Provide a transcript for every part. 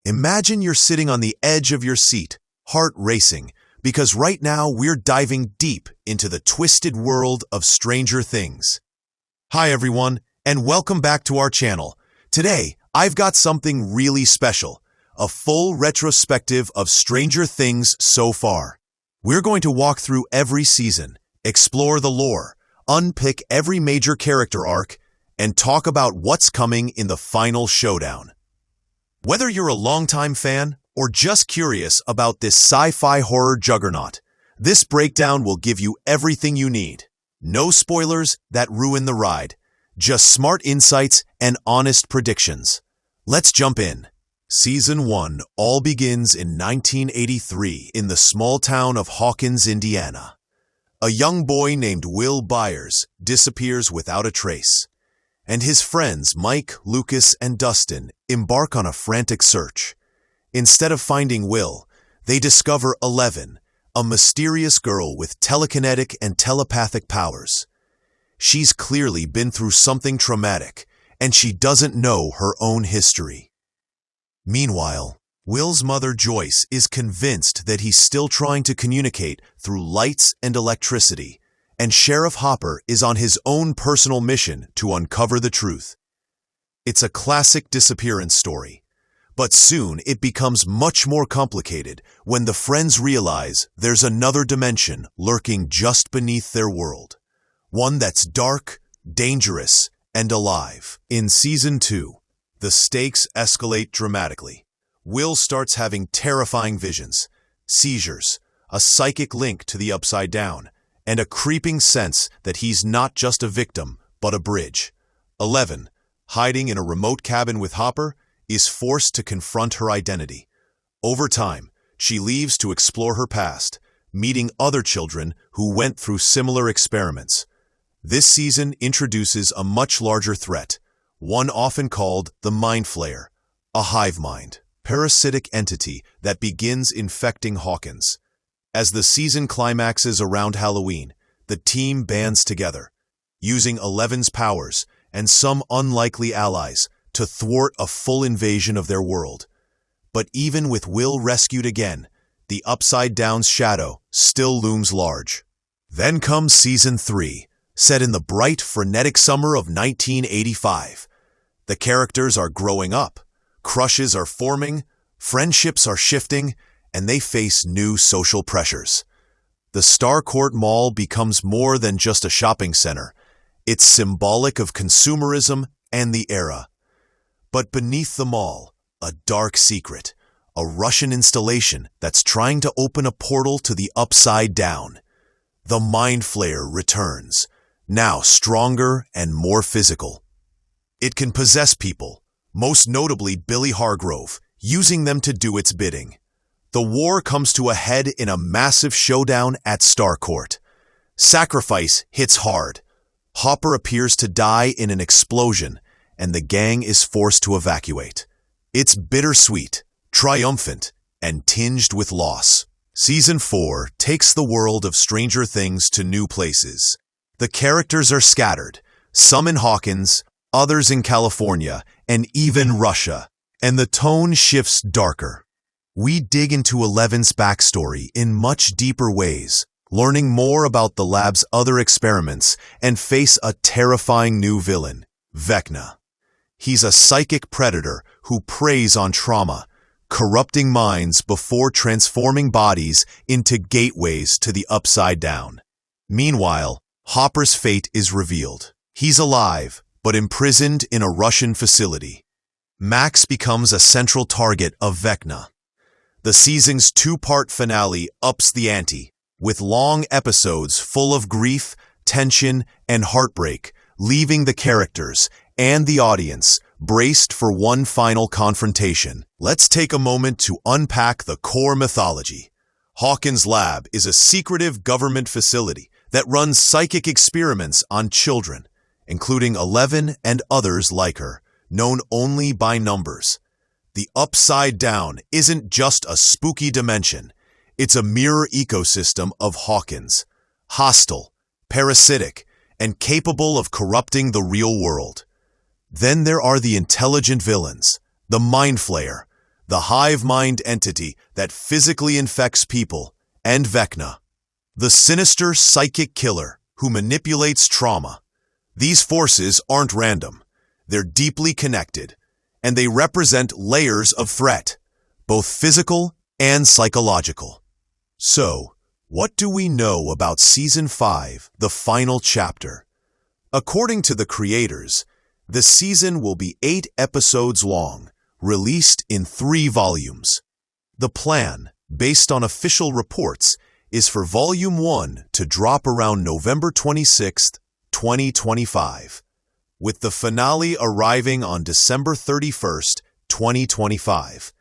Imagine you're sitting on the edge of your seat, heart racing, because right now we're diving deep into the twisted world of Stranger Things. Hi everyone, and welcome back to our channel. Today, I've got something really special, a full retrospective of Stranger Things so far. We're going to walk through every season, explore the lore, unpick every major character arc, and talk about what's coming in the final showdown. Whether you're a longtime fan or just curious about this sci-fi horror juggernaut, this breakdown will give you everything you need. No spoilers that ruin the ride, just smart insights and honest predictions. Let's jump in. Season 1 all begins in 1983 in the small town of Hawkins, Indiana. A young boy named Will Byers disappears without a trace, and his friends Mike, Lucas, and Dustin embark on a frantic search. Instead of finding Will, they discover Eleven, a mysterious girl with telekinetic and telepathic powers. She's clearly been through something traumatic, and she doesn't know her own history. Meanwhile, Will's mother Joyce is convinced that he's still trying to communicate through lights and electricity, and Sheriff Hopper is on his own personal mission to uncover the truth. It's a classic disappearance story, but soon it becomes much more complicated when the friends realize there's another dimension lurking just beneath their world, one that's dark, dangerous, and alive. In Season 2, the stakes escalate dramatically. Will starts having terrifying visions, seizures, a psychic link to the Upside Down, and a creeping sense that he's not just a victim, but a bridge. Eleven, hiding in a remote cabin with Hopper, is forced to confront her identity. Over time, she leaves to explore her past, meeting other children who went through similar experiments. This season introduces a much larger threat, one often called the Mind Flayer, a hive mind, parasitic entity that begins infecting Hawkins. As the season climaxes around Halloween, the team bands together, using Eleven's powers and some unlikely allies to thwart a full invasion of their world. But even with Will rescued again, the Upside Down's shadow still looms large. Then comes Season 3, set in the bright, frenetic summer of 1985. The characters are growing up, crushes are forming, friendships are shifting, and they face new social pressures. The Starcourt Mall becomes more than just a shopping center. It's symbolic of consumerism and the era. But beneath the mall, a dark secret, a Russian installation that's trying to open a portal to the Upside Down. The Mind Flayer returns, now stronger and more physical. It can possess people, most notably Billy Hargrove, using them to do its bidding. The war comes to a head in a massive showdown at Starcourt. Sacrifice hits hard. Hopper appears to die in an explosion, and the gang is forced to evacuate. It's bittersweet, triumphant, and tinged with loss. Season 4 takes the world of Stranger Things to new places. The characters are scattered, some in Hawkins, others in California, and even Russia, and the tone shifts darker. We dig into Eleven's backstory in much deeper ways, learning more about the lab's other experiments and face a terrifying new villain, Vecna. He's a psychic predator who preys on trauma, corrupting minds before transforming bodies into gateways to the Upside Down. Meanwhile, Hopper's fate is revealed. He's alive, but imprisoned in a Russian facility. Max becomes a central target of Vecna. The season's two-part finale ups the ante, with long episodes full of grief, tension, and heartbreak, leaving the characters and the audience braced for one final confrontation. Let's take a moment to unpack the core mythology. Hawkins Lab is a secretive government facility that runs psychic experiments on children, including Eleven and others like her, known only by numbers. The Upside Down isn't just a spooky dimension. It's a mirror ecosystem of Hawkins, hostile, parasitic, and capable of corrupting the real world. Then there are the intelligent villains, the Mind Flayer, the hive mind entity that physically infects people, and Vecna, the sinister psychic killer who manipulates trauma. These forces aren't random. They're deeply connected, and they represent layers of threat, both physical and psychological. So, what do we know about Season 5, the final chapter? According to the creators, the season will be 8 episodes long, released in 3 volumes. The plan, based on official reports, is for Volume 1 to drop around November 26, 2025, with the finale arriving on December 31, 2025.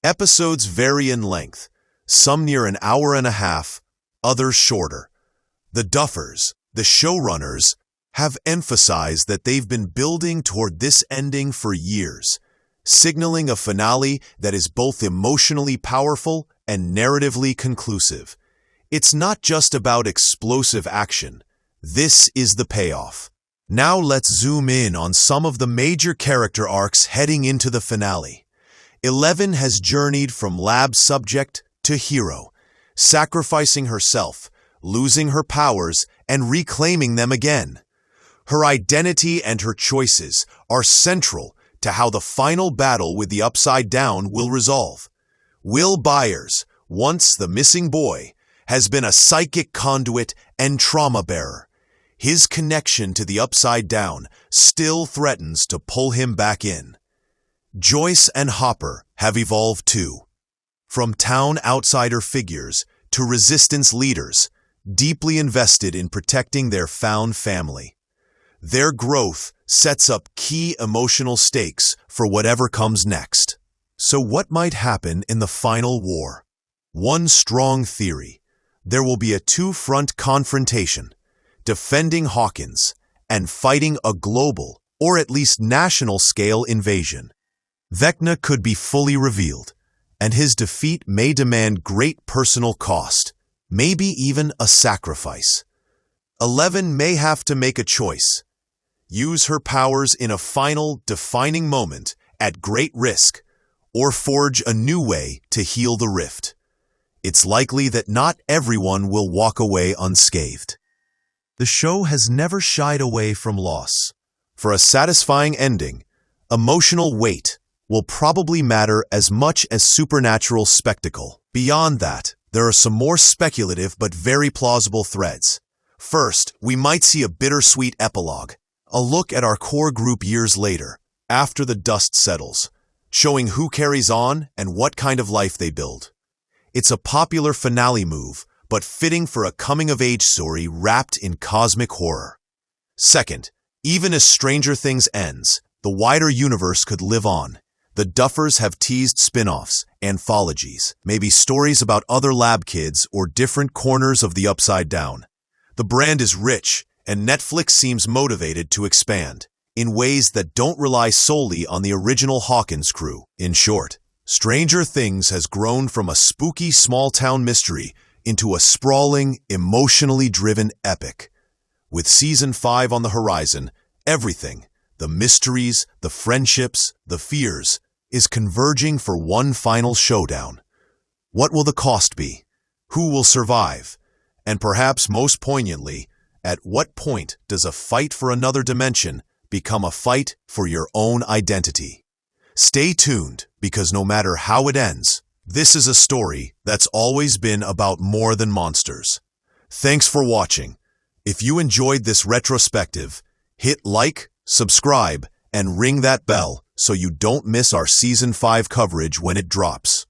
Episodes vary in length, some near an hour and a half, others shorter. The Duffers, the showrunners, have emphasized that they've been building toward this ending for years, signaling a finale that is both emotionally powerful and narratively conclusive. It's not just about explosive action. This is the payoff. Now let's zoom in on some of the major character arcs heading into the finale. 11 has journeyed from lab subject to hero, sacrificing herself, losing her powers, and reclaiming them again. Her identity and her choices are central to how the final battle with the Upside Down will resolve. Will Byers, once the missing boy, has been a psychic conduit and trauma bearer. His connection to the Upside Down still threatens to pull him back in. Joyce and Hopper have evolved too. From town outsider figures to resistance leaders, deeply invested in protecting their found family. Their growth sets up key emotional stakes for whatever comes next. So what might happen in the final war? One strong theory: there will be a two-front confrontation, defending Hawkins and fighting a global, or at least national-scale invasion. Vecna could be fully revealed, and his defeat may demand great personal cost, maybe even a sacrifice. 11 may have to make a choice. Use her powers in a final, defining moment at great risk, or forge a new way to heal the rift. It's likely that not everyone will walk away unscathed. The show has never shied away from loss. For a satisfying ending, emotional weight will probably matter as much as supernatural spectacle. Beyond that, there are some more speculative but very plausible threads. First, we might see a bittersweet epilogue, a look at our core group years later, after the dust settles, showing who carries on and what kind of life they build. It's a popular finale move, but fitting for a coming-of-age story wrapped in cosmic horror. Second, even as Stranger Things ends, the wider universe could live on. The Duffers have teased spin-offs, anthologies, maybe stories about other lab kids or different corners of the Upside Down. The brand is rich, and Netflix seems motivated to expand in ways that don't rely solely on the original Hawkins crew. In short, Stranger Things has grown from a spooky small-town mystery into a sprawling, emotionally driven epic. With Season 5 on the horizon, everything, the mysteries, the friendships, the fears, is converging for one final showdown. What will the cost be? Who will survive? And perhaps most poignantly, at what point does a fight for another dimension become a fight for your own identity? Stay tuned, because no matter how it ends, this is a story that's always been about more than monsters. Thanks for watching. If you enjoyed this retrospective, hit like, subscribe, and ring that bell so you don't miss our Season 5 coverage when it drops.